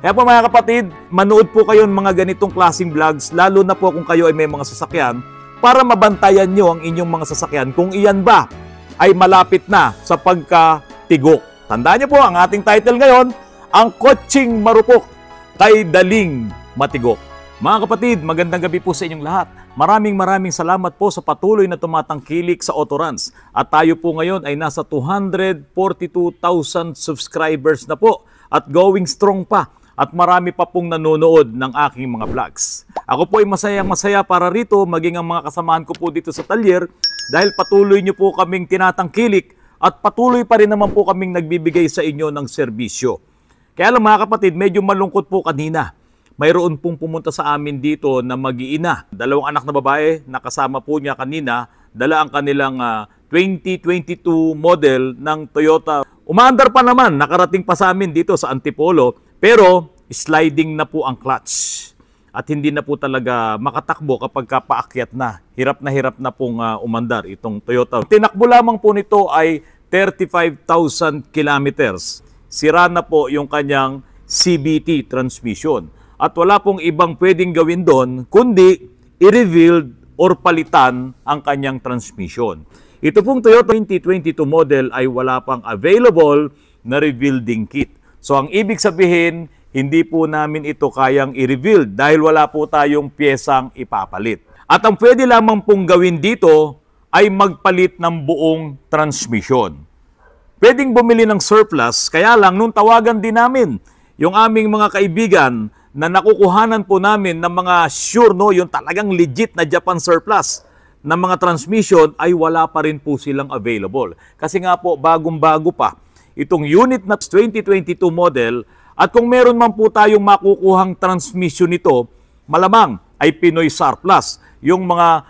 Kaya po mga kapatid, manood po kayo ng mga ganitong klaseng vlogs, lalo na po kung kayo ay may mga sasakyan, para mabantayan nyo ang inyong mga sasakyan kung iyan ba ay malapit na sa pagkatigok. Tandaan nyo po, ang ating title ngayon, ang kotseng marupok kay daling matigok. Mga kapatid, magandang gabi po sa inyong lahat. Maraming salamat po sa patuloy na tumatangkilik sa Autorans. At tayo po ngayon ay nasa 242,000 subscribers na po at going strong pa. At marami pa pong nanonood ng aking mga vlogs. Ako po ay masaya para rito, maging ang mga kasamahan ko po dito sa talyer dahil patuloy nyo po kaming tinatangkilik at patuloy pa rin naman po kaming nagbibigay sa inyo ng serbisyo. Kaya lang mga kapatid, medyo malungkot po kanina. Mayroon pong pumunta sa amin dito na mag-iina. 2 anak na babae, nakasama po niya kanina, dala ang kanilang 2022 model ng Toyota. Umaandar pa naman, nakarating pa sa amin dito sa Antipolo, pero sliding na po ang clutch. At hindi na po talaga makatakbo kapag paakyat na. Hirap na pong umandar itong Toyota. Tinakbo lamang po nito ay 35,000 kilometers. Sira na po yung kanyang CVT transmission. At wala pong ibang pwedeng gawin doon kundi i-rebuild or palitan ang kanyang transmission. Ito pong Toyota 2022 model ay wala pang available na rebuilding kit. So ang ibig sabihin, hindi po namin ito kayang i-rebuild dahil wala po tayong piyesang ipapalit. At ang pwede lamang pong gawin dito ay magpalit ng buong transmission. Pwedeng bumili ng surplus, kaya lang nung tawagan din namin yung aming mga kaibigan na nakukuhanan po namin ng mga sure, yung talagang legit na Japan surplus na mga transmission ay wala pa rin po silang available. Kasi nga po, bagong-bago pa itong unit na 2022 model at kung meron man po tayong makukuhang transmission nito, malamang ay Pinoy surplus. Yung mga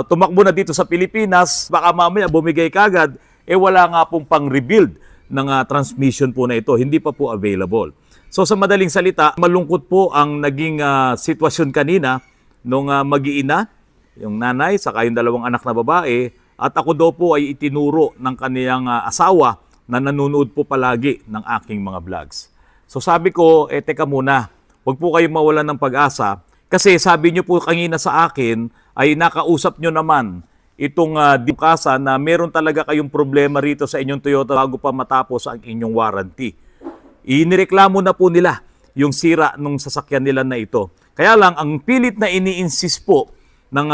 tumakbo na dito sa Pilipinas, baka mamaya bumigay kagad, wala nga pong pang-rebuild ng transmission po na ito. Hindi pa po available. So sa madaling salita, malungkot po ang naging sitwasyon kanina nung mag-iina, yung nanay, saka yung 2 anak na babae, at ako daw po ay itinuro ng kaniyang asawa na nanonood po palagi ng aking mga vlogs. So sabi ko, teka muna, huwag po kayong mawalan ng pag-asa kasi sabi nyo po kanina sa akin ay nakausap nyo naman itong dikasa na meron talaga kayong problema rito sa inyong Toyota bago pa matapos ang inyong warranty. Inireklamo na po nila yung sira ng sasakyan nila na ito. Kaya lang, ang pilit na ini-insist po ng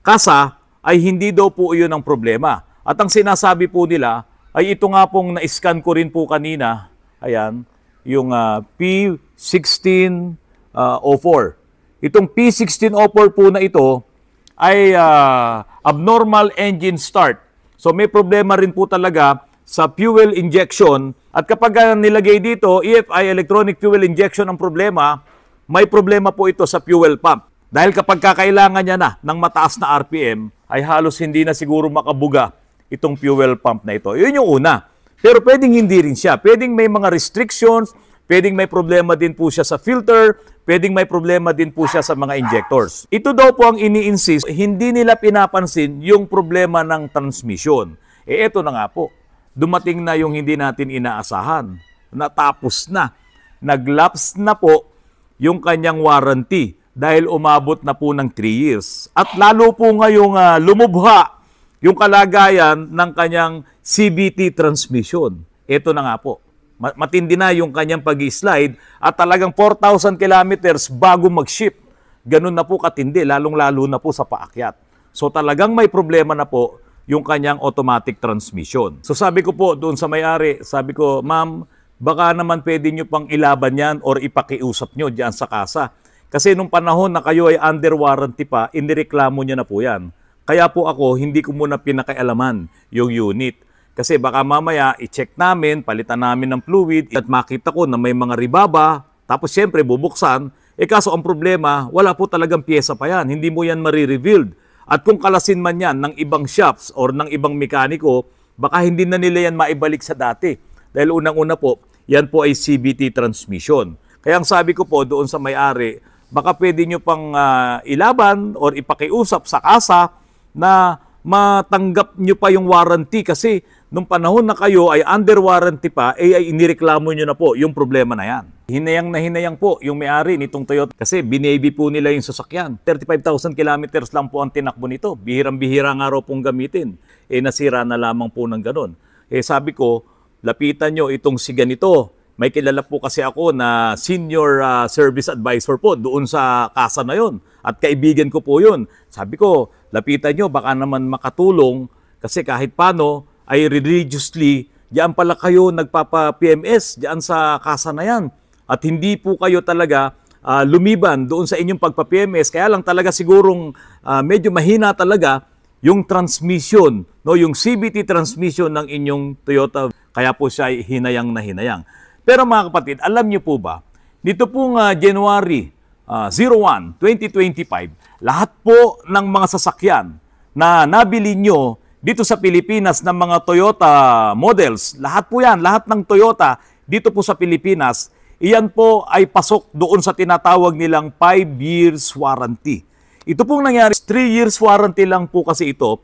kasa ay hindi daw po iyon ang problema. At ang sinasabi po nila ay ito nga pong na-scan ko rin po kanina. Ayan, yung P1604. Itong P1604 po na ito ay abnormal engine start. So may problema rin po talaga sa fuel injection. At kapag nilagay dito, EFI, electronic fuel injection ang problema, may problema po ito sa fuel pump. Dahil kapag kakailangan niya na ng mataas na RPM, ay halos hindi na siguro makabuga itong fuel pump na ito. Yun yung una. Pero pwedeng hindi rin siya. Pwedeng may mga restrictions, pwedeng may problema din po siya sa filter, pwedeng may problema din po siya sa mga injectors. Ito daw po ang ini-insist, hindi nila pinapansin yung problema ng transmission. Eto na nga po, dumating na yung hindi natin inaasahan. Natapos na. Nag-lapse na po yung kanyang warranty dahil umabot na po ng 3 years. At lalo po ngayong lumubha yung kalagayan ng kanyang CVT transmission. Ito na nga po. Matindi na yung kanyang pag-slide at talagang 4,000 kilometers bago mag-ship. Ganun na po katindi, lalong-lalo na po sa paakyat. So talagang may problema na po yung kanyang automatic transmission. So sabi ko po doon sa may-ari, sabi ko, ma'am, baka naman pwede nyo pang ilaban yan or ipakiusap nyo dyan sa kasa. Kasi nung panahon na kayo ay under warranty pa, inireklamo nyo na po yan. Kaya po ako, hindi ko muna pinakaialaman yung unit. Kasi baka mamaya, i-check namin, palitan namin ng fluid, at makita ko na may mga ribaba, tapos siyempre bubuksan, kaso ang problema, wala po talagang pyesa pa yan. Hindi mo yan marirevealed. At kung kalasin man yan ng ibang shops or ng ibang mekaniko, baka hindi na nila yan maibalik sa dati. Dahil unang-una po, yan po ay CVT transmission. Kaya ang sabi ko po doon sa may-ari, baka pwede nyo pang ilaban or ipakiusap sa kasa na matanggap nyo pa yung warranty kasi nung panahon na kayo ay under warranty pa, ay inireklamo nyo na po yung problema na yan. Hinayang po yung may-ari nitong Toyota kasi binaby po nila yung sasakyan. 35,000 kilometers lang po ang tinakbo nito. Bihirang-bihira nga raw pong gamitin. Nasira na lamang po ng ganun. Sabi ko, lapitan nyo itong si ganito. May kilala po kasi ako na senior service advisor po doon sa kasa na yon. At kaibigan ko po yun. Sabi ko, lapitan nyo, baka naman makatulong kasi kahit paano ay religiously, diyan pala kayo nagpapa-PMS, diyan sa kasa na yan. At hindi po kayo talaga lumiban doon sa inyong pagpa-PMS. Kaya lang talaga sigurong medyo mahina talaga yung transmission, no? Yung CVT transmission ng inyong Toyota. Kaya po siya hinayang na hinayang. Pero mga kapatid, alam niyo po ba, dito pong January 01, 2025, lahat po ng mga sasakyan na nabili nyo dito sa Pilipinas ng mga Toyota models, lahat po yan, lahat ng Toyota dito po sa Pilipinas, iyan po ay pasok doon sa tinatawag nilang 5 years warranty. Ito pong nangyari, 3 years warranty lang po kasi ito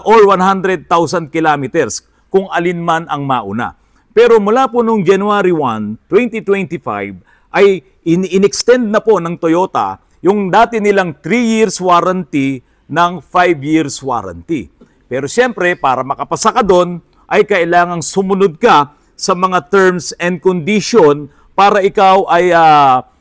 or 100,000 kilometers kung alin man ang mauna. Pero mula po nung January 1, 2025 ay in-extend na po ng Toyota yung dati nilang 3 years warranty ng 5 years warranty. Pero siyempre, para makapasa ka doon, ay kailangang sumunod ka sa mga terms and condition para ikaw ay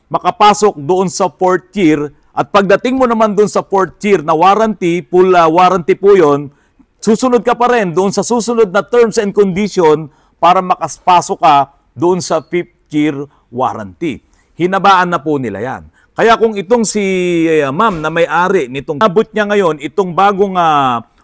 makapasok doon sa 4th year. At pagdating mo naman doon sa 4th year na warranty, full warranty po yun, susunod ka pa rin doon sa susunod na terms and condition para makapasok ka doon sa 5th year warranty. Hinabaan na po nila yan. Kaya kung itong si ma'am na may-ari nitong abot niya ngayon, itong bagong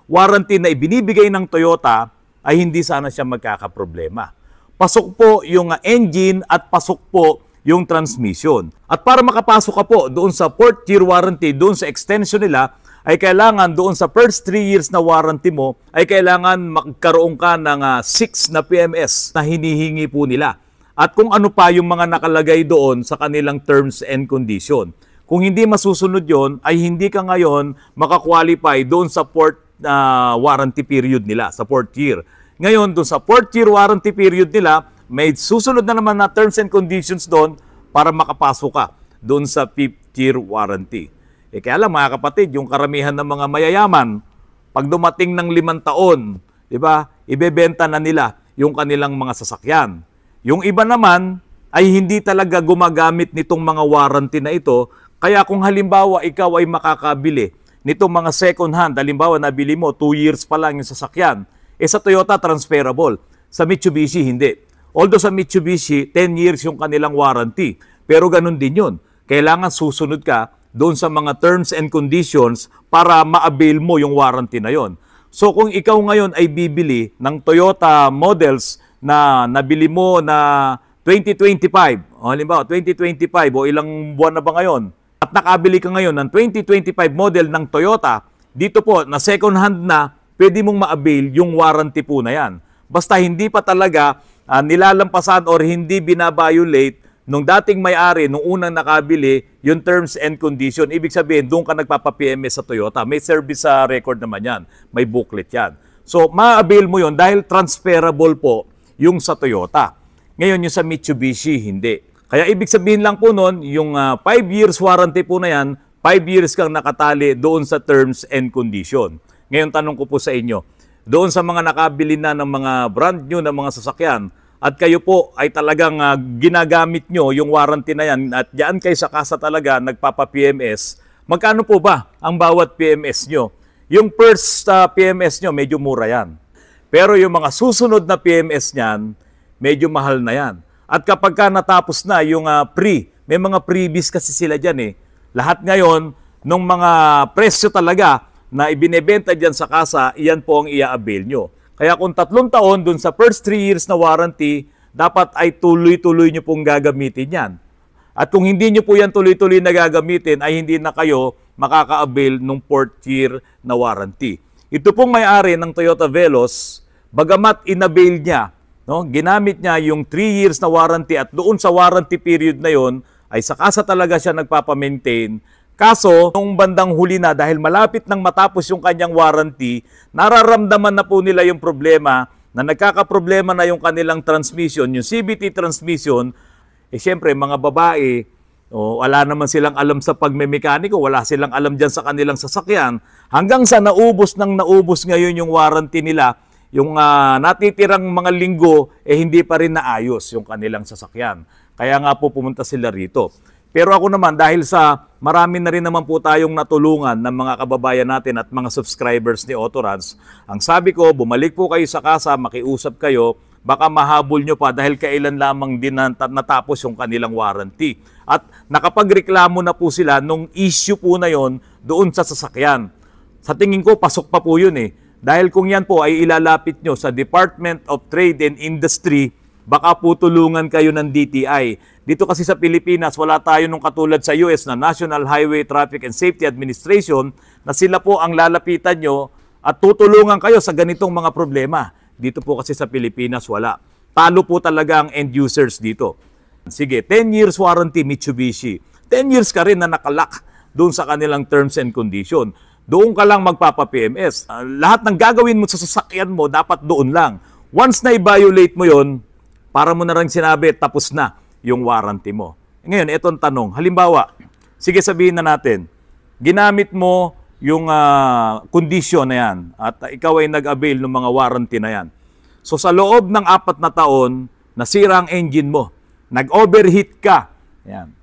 warranty na ibinibigay ng Toyota, ay hindi sana siya magkakaproblema. Pasok po yung engine at pasok po yung transmission. At para makapasok ka po doon sa 4th year warranty, doon sa extension nila, ay kailangan doon sa first 3 years na warranty mo, ay kailangan magkaroon ka ng 6 na PMS na hinihingi po nila. At kung ano pa yung mga nakalagay doon sa kanilang terms and condition. Kung hindi masusunod yon, ay hindi ka ngayon makakwalify doon sa 4th warranty period nila, sa 4th year. Ngayon, doon sa 4th year warranty period nila, may susunod na naman na terms and conditions doon para makapasok ka doon sa 5th year warranty. Kaya lang mga kapatid, yung karamihan ng mga mayayaman, pag dumating ng 5 taon, di ba, ibebenta na nila yung kanilang mga sasakyan. Yung iba naman ay hindi talaga gumagamit nitong mga warranty na ito, kaya kung halimbawa ikaw ay makakabili nitong mga second hand, halimbawa nabili mo 2 years pa lang yung sasakyan, sa Toyota transferable, sa Mitsubishi hindi. Although sa Mitsubishi 10 years yung kanilang warranty, pero ganun din yun. Kailangan susunod ka doon sa mga terms and conditions para ma-avail mo yung warranty na yon. So kung ikaw ngayon ay bibili ng Toyota models na nabili mo na 2025, o halimbawa 2025 o ilang buwan na ba ngayon, at nakabili ka ngayon ng 2025 model ng Toyota, dito po na second hand na, pwede mong ma-avail yung warranty po na yan. Basta hindi pa talaga nilalampasan or hindi binabiolate nung dating may-ari, nung unang nakabili, yung terms and condition. Ibig sabihin, doon ka nagpapa-PMS sa Toyota. May service record naman yan. May booklet yan. So, ma-avail mo yun dahil transferable po yung sa Toyota. Ngayon, yung sa Mitsubishi, hindi. Kaya ibig sabihin lang po nun, yung 5 years warranty po na yan, 5 years kang nakatali doon sa terms and condition. Ngayon, tanong ko po sa inyo, doon sa mga nakabili na ng mga brand new na mga sasakyan, at kayo po ay talagang ginagamit nyo yung warranty na yan, at diyan kayo sa kasa talaga nagpapa-PMS, magkano po ba ang bawat PMS nyo? Yung first PMS nyo, medyo mura yan. Pero yung mga susunod na PMS niyan, medyo mahal na yan. At kapag ka natapos na yung may mga freebies kasi sila dyan eh. Lahat ngayon, nung mga presyo talaga na ibinebenta dyan sa kasa, iyan po ang i-avail nyo. Kaya kung 3 taon dun sa first 3 years na warranty, dapat ay tuloy-tuloy nyo pong gagamitin yan. At kung hindi nyo po yan tuloy-tuloy na gagamitin, ay hindi na kayo makaka-avail ng 4th year na warranty. Ito pong may-ari ng Toyota Veloz, bagamat in-avail niya, no, ginamit niya yung 3 years na warranty at doon sa warranty period na yon ay sa kasa talaga siya nagpapamaintain. Kaso, nung bandang huli na dahil malapit nang matapos yung kanyang warranty, nararamdaman na po nila yung problema na nagkakaproblema na yung kanilang transmission, yung CVT transmission, siyempre mga babae, wala naman silang alam sa pagmemekaniko, wala silang alam dyan sa kanilang sasakyan, hanggang sa naubos ngayon yung warranty nila, yung natitirang mga linggo, hindi pa rin naayos yung kanilang sasakyan. Kaya nga po pumunta sila rito. Pero ako naman, dahil sa marami na rin naman po tayong natulungan ng mga kababayan natin at mga subscribers ni Autorans, ang sabi ko, bumalik po kayo sa kasa, makiusap kayo, baka mahabol nyo pa dahil kailan lamang din natapos yung kanilang warranty. At nakapagreklamo na po sila nung issue po na yon doon sa sasakyan. Sa tingin ko, pasok pa po yun eh. Dahil kung yan po ay ilalapit nyo sa Department of Trade and Industry, baka po tulungan kayo ng DTI. Dito kasi sa Pilipinas, wala tayo nung katulad sa US na National Highway Traffic and Safety Administration na sila po ang lalapitan nyo at tutulungan kayo sa ganitong mga problema. Dito po kasi sa Pilipinas, wala. Talo po talaga ang end users dito. Sige, 10 years warranty Mitsubishi. 10 years ka rin na nakalak doon sa kanilang terms and condition. Doon ka lang magpapa-PMS. Lahat ng gagawin mo sa sasakyan mo, dapat doon lang. Once na i-violate mo yon, para mo na rin sinabi, tapos na yung warranty mo. Ngayon, itong tanong. Halimbawa, sige sabihin na natin, ginamit mo yung condition na yan at ikaw ay nag-avail ng mga warranty na yan. So sa loob ng 4 na taon, nasira ang engine mo. Nag-overheat ka. Yan.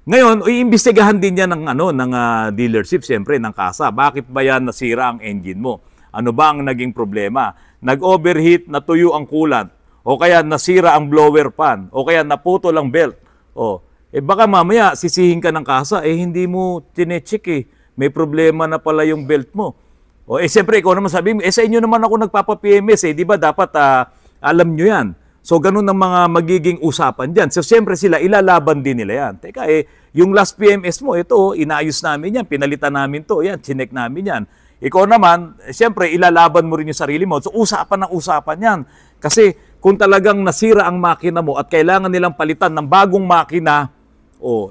Ngayon, iimbestigahan din yan ng dealership, siyempre, ng kasa. Bakit ba yan nasira ang engine mo? Ano ba ang naging problema? Nag-overheat, natuyo ang coolant. O kaya nasira ang blower pan, o kaya naputol ang belt. Baka mamaya sisihin ka ng kasa, hindi mo tinecheck may problema na pala yung belt mo. Siyempre, ikaw naman sabihin, sa inyo naman ako nagpapa-PMS, di ba dapat alam nyo yan? So, ganun ang mga magiging usapan dyan. So, siyempre sila, ilalaban din nila yan. Teka, yung last PMS mo, ito, inaayos namin yan, pinalitan namin to, yan, chinek namin yan. Ikaw naman, siyempre, ilalaban mo rin yung sarili mo. So, usapan ng usapan yan. Kasi, kung talagang nasira ang makina mo at kailangan nilang palitan ng bagong makina,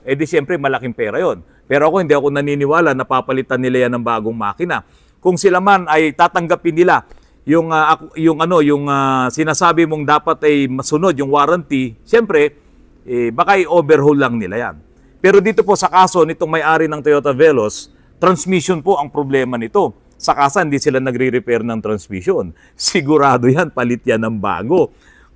di siyempre malaking pera yon. Pero hindi ako naniniwala na papalitan nila yan ng bagong makina. Kung sila man ay tatanggapin nila yung sinasabi mong dapat ay masunod yung warranty, siyempre, baka i-overhaul lang nila yan. Pero dito po sa kaso nitong may-ari ng Toyota Veloz, transmission po ang problema nito. Sa kasa, hindi sila nagre-repair ng transmission. Sigurado yan, palit yan ng bago.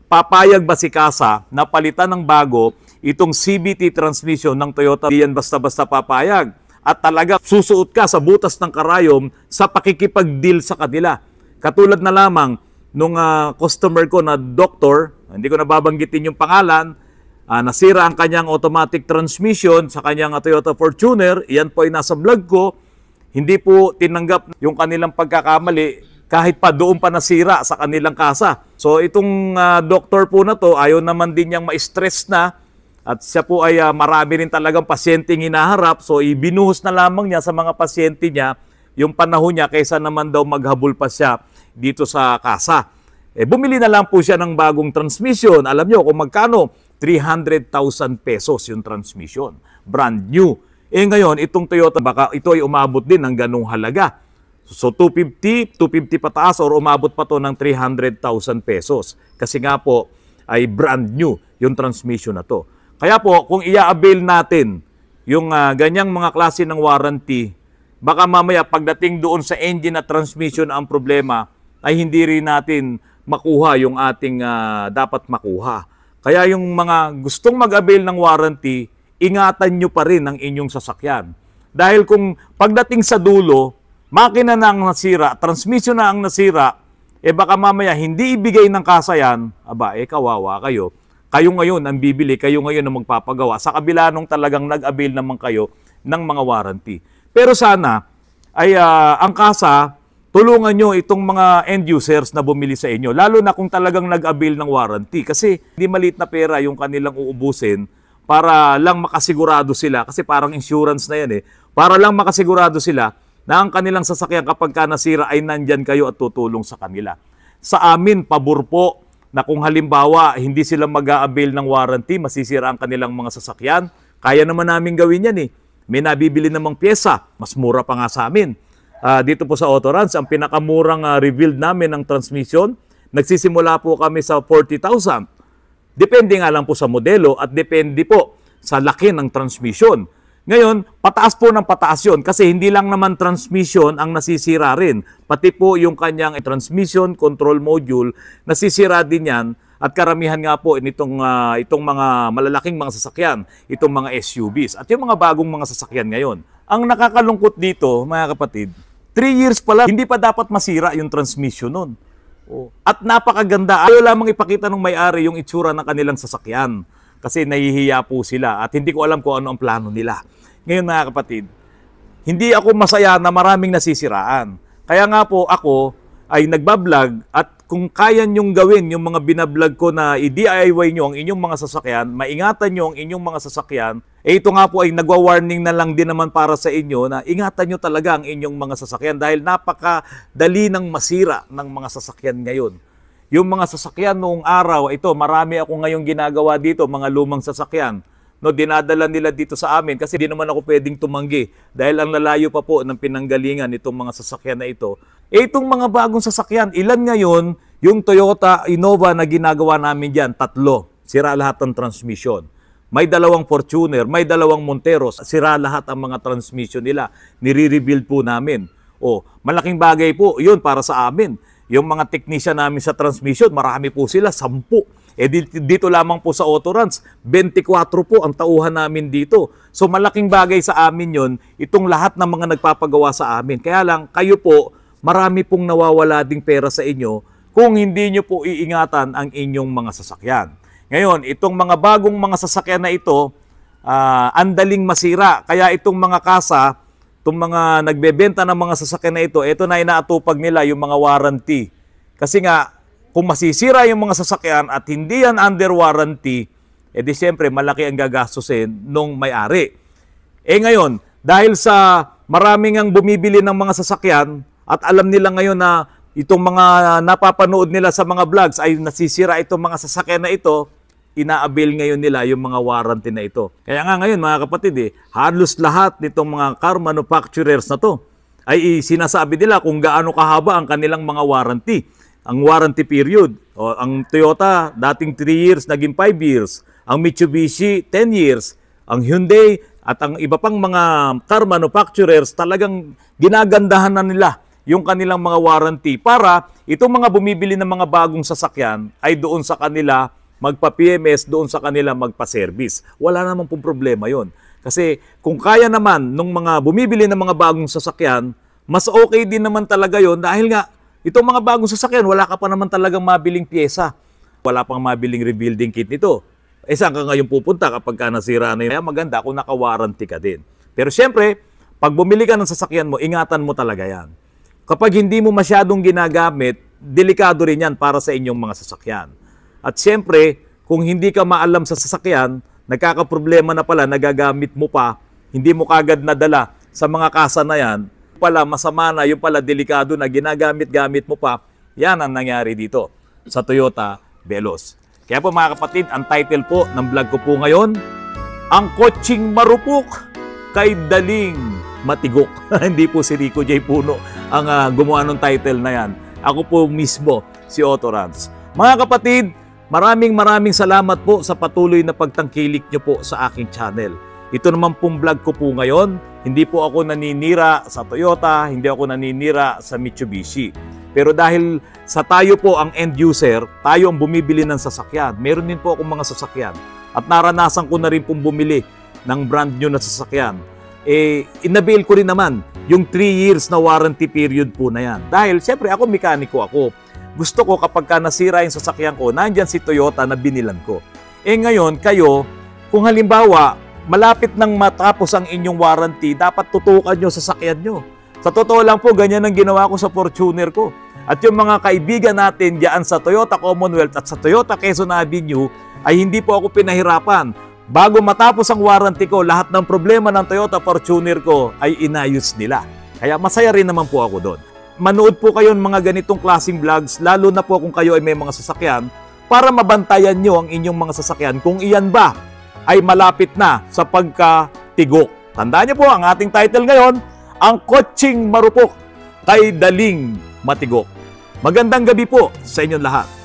Papayag ba si kasa na palitan ng bago itong CVT transmission ng Toyota? Di yan basta-basta papayag. At talaga, susuot ka sa butas ng karayom sa pakikipag-deal sa kanila. Katulad na lamang nung customer ko na doktor, hindi ko nababanggitin yung pangalan, nasira ang kanyang automatic transmission sa kanyang Toyota Fortuner. Yan po ay nasa vlog ko. Hindi po tinanggap yung kanilang pagkakamali kahit pa doon pa nasira sa kanilang kasa. So itong doktor po na to, ayaw naman din niyang ma-stress na at siya po ay marami rin talagang pasyenteng hinaharap. So ibinuhos na lamang niya sa mga pasyente niya yung panahon niya kaysa naman daw maghabol pa siya dito sa kasa. Bumili na lang po siya ng bagong transmission. Alam niyo kung magkano? 300,000 pesos yung transmission. Brand new. Ngayon, itong Toyota, baka ito ay umabot din ng ganung halaga. So, 250 pataas or umabot pa to ng 300,000 pesos. Kasi nga po, ay brand new yung transmission na to. Kaya po, kung i-avail natin yung ganyang mga klase ng warranty, baka mamaya pagdating doon sa engine at transmission ang problema, ay hindi rin natin makuha yung ating dapat makuha. Kaya yung mga gustong mag-avail ng warranty, ingatan nyo pa rin ang inyong sasakyan. Dahil kung pagdating sa dulo, makina na ang nasira, transmission na ang nasira, baka mamaya hindi ibigay ng kasa yan, kawawa kayo. Kayo ngayon ang bibili, kayo ngayon ang magpapagawa. Sa kabila nung talagang nag-avail naman kayo ng mga warranty. Pero sana, ay ang kasa, tulungan nyo itong mga end users na bumili sa inyo. Lalo na kung talagang nag-avail ng warranty. Kasi hindi maliit na pera yung kanilang uubusin para lang makasigurado sila, kasi parang insurance na yan para lang makasigurado sila na ang kanilang sasakyan kapag ka nasira ay nandyan kayo at tutulong sa kanila. Sa amin, pabor po na kung halimbawa hindi sila mag-a-avail ng warranty, masisira ang kanilang mga sasakyan, kaya naman namin gawin yan May nabibili namang pyesa, mas mura pa nga sa amin. Dito po sa Autorans, ang pinakamurang revealed namin ng transmission, nagsisimula po kami sa 40,000. Depende nga lang po sa modelo at depende po sa laki ng transmission. Ngayon, pataas po ng pataas yun kasi hindi lang naman transmission ang nasisira rin. Pati po yung kanyang transmission control module, nasisira din yan. At karamihan nga po itong mga malalaking mga sasakyan, itong mga SUVs at yung mga bagong mga sasakyan ngayon. Ang nakakalungkot dito, mga kapatid, 3 years pa lang, hindi pa dapat masira yung transmission nun. At napakaganda. Ayaw lamang ipakita ng may-ari yung itsura ng kanilang sasakyan kasi nahihiya po sila at hindi ko alam kung ano ang plano nila. Ngayon mga kapatid, hindi ako masaya na maraming nasisiraan. Kaya nga po ako ay nagbablog at kung kaya nyong gawin yung mga binablog ko na i-DIY nyo ang inyong mga sasakyan, maingatan nyo ang inyong mga sasakyan, ito nga po ay nagwa-warning na lang din naman para sa inyo na ingatan nyo talaga ang inyong mga sasakyan dahil napakadali ng masira ng mga sasakyan ngayon. Yung mga sasakyan noong araw, ito marami ako ngayong ginagawa dito, mga lumang sasakyan. No, dinadala nila dito sa amin kasi di naman ako pwedeng tumanggi dahil ang lalayo pa po ng pinanggalingan itong mga sasakyan na ito. Itong mga bagong sasakyan, ilan ngayon yung Toyota Innova na ginagawa namin dyan? 3. Sira lahat ng transmission. May 2 Fortuner, may 2 Monteros, sira lahat ang mga transmission nila. Nire-rebuild po namin. Malaking bagay po yun para sa amin. Yung mga technician namin sa transmission, marami po sila, 10. Dito lamang po sa Autorans, 24 po ang tauhan namin dito. So malaking bagay sa amin yon itong lahat ng mga nagpapagawa sa amin. Kaya lang, kayo po, marami pong nawawala ding pera sa inyo kung hindi nyo po iingatan ang inyong mga sasakyan. Ngayon, itong mga bagong mga sasakyan na ito, andaling masira. Kaya itong mga kasa, itong mga nagbebenta ng mga sasakyan na ito na inaatupag nila yung mga warranty. Kasi nga, kung masisira yung mga sasakyan at hindi yan under warranty, di siyempre malaki ang gagastusin nung may-ari. Ngayon, dahil sa maraming ang bumibili ng mga sasakyan at alam nila ngayon na itong mga napapanood nila sa mga vlogs ay nasisira itong mga sasakyan na ito, ina-avail ngayon nila yung mga warranty na ito. Kaya nga ngayon mga kapatid, halos lahat nitong mga car manufacturers na to ay sinasabi nila kung gaano kahaba ang kanilang mga warranty. Ang warranty period. Ang Toyota, dating 3 years, naging 5 years. Ang Mitsubishi, 10 years. Ang Hyundai at ang iba pang mga car manufacturers, talagang ginagandahan na nila yung kanilang mga warranty para itong mga bumibili ng mga bagong sasakyan ay doon sa kanila magpa-PMS, doon sa kanila magpa-service. Wala naman pong problema yon. Kasi kung kaya naman nung mga bumibili ng mga bagong sasakyan, mas okay din naman talaga yon dahil nga itong mga bagong sasakyan, wala ka pa naman talagang mabiling pyesa. Wala pang mabiling rebuilding kit nito. Saan ka ngayon pupunta kapag ka nasira na yun? Kaya maganda kung naka-warranty ka din. Pero siyempre, pag bumili ka ng sasakyan mo, ingatan mo talaga yan. Kapag hindi mo masyadong ginagamit, delikado rin yan para sa inyong mga sasakyan. At siyempre, kung hindi ka maalam sa sasakyan, nagkakaproblema na pala, nagagamit mo pa, hindi mo kagad nadala sa mga kasa na yan, pala masama na, yung pala delikado na ginagamit-gamit mo pa, yan ang nangyari dito sa Toyota Veloz. Kaya po mga kapatid, ang title po ng vlog ko po ngayon, Ang Kotseng Marupok Kay Daling Matigok. Hindi po si Rico J. Puno ang gumawa ng title na yan. Ako po mismo, si Autorans. Mga kapatid, maraming salamat po sa patuloy na pagtangkilik nyo po sa aking channel. Ito naman pong vlog ko po ngayon, hindi po ako naninira sa Toyota, hindi ako naninira sa Mitsubishi. Pero dahil sa tayo po ang end user, tayo ang bumibili ng sasakyan. Meron din po akong mga sasakyan. At naranasan ko na rin pong bumili ng brand new na sasakyan. Inabail ko rin naman yung 3 years na warranty period po na yan. Dahil siyempre ako mekaniko ako. Gusto ko kapag ka nasira yung sasakyan ko, nandyan si Toyota na binilan ko. Ngayon, kayo, kung halimbawa, malapit nang matapos ang inyong warranty, dapat tutukan nyo sa sasakyan nyo. Sa totoo lang po, ganyan ang ginawa ko sa Fortuner ko. At yung mga kaibigan natin diyan sa Toyota Commonwealth at sa Toyota Quezon Avenue, ay hindi po ako pinahirapan. Bago matapos ang warranty ko, lahat ng problema ng Toyota Fortuner ko ay inayos nila. Kaya masaya rin naman po ako doon. Manood po kayo ng mga ganitong klaseng vlogs, lalo na po kung kayo ay may mga sasakyan, para mabantayan nyo ang inyong mga sasakyan kung iyan ba ay malapit na sa pagkatigok. Tandaan niyo po ang ating title ngayon, Ang Kotseng Marupok Kay Daling Matigok. Magandang gabi po sa inyong lahat.